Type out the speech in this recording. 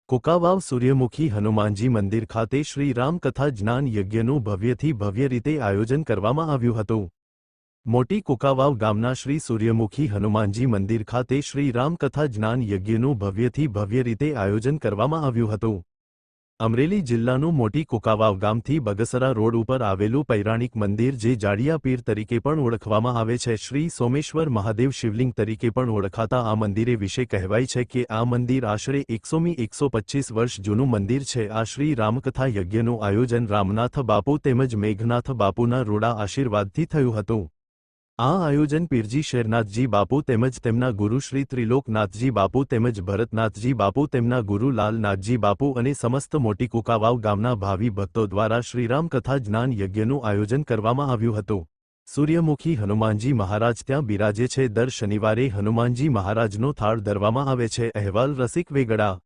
કોકાવાવ સૂર્યમુખી હનુમાનજી મંદિર ખાતે શ્રી રામકથા જ્ઞાન યજ્ઞનું ભવ્યથી ભવ્ય રીતે આયોજન કરવામાં આવ્યું હતું। મોટી કોકાવાવ ગામના શ્રી સૂર્યમુખી હનુમાનજી મંદિર ખાતે શ્રી રામકથા જ્ઞાન યજ્ઞનું ભવ્યથી ભવ્ય રીતે આયોજન કરવામાં આવ્યું હતું। અમરેલી જિલ્લાનું મોટી કોકાવાવ ગામથી બગસરા રોડ ઉપર આવેલું પૌરાણિક મંદિર જે જાડિયા પીર તરીકે પણ ઓળખવામાં આવે છે, શ્રી સોમેશ્વર મહાદેવ શિવલિંગ તરીકે પણ ઓળખાતા આ મંદિરે વિશે કહેવાય છે કે આ મંદિર આશરે 125 વર્ષ જૂનું મંદિર છે। આ શ્રી રામકથા યજ્ઞનું આયોજન રામનાથ બાપુ તેમજ મેઘનાથ બાપુના રૂડા આશીર્વાદથી થયું હતું। આ આયોજન પીરજી શેરનાથજી બાપુ તેમજ તેમના ગુરુ શ્રી ત્રિલોકનાથજી બાપુ તેમજ ભરતનાથજી બાપુ તેમના ગુરુ લાલનાથજી બાપુ અને સમસ્ત મોટી કોકાવાવ ગામના ભાવિ ભક્તો દ્વારા શ્રીરામ કથા જ્ઞાન યજ્ઞનું આયોજન કરવામાં આવ્યું હતું। સૂર્યમુખી હનુમાનજી મહારાજ ત્યાં બિરાજે છે। દર શનિવારે હનુમાનજી મહારાજનો થાળ ધરવામાં આવે છે। અહેવાલ રસિક વેગડા।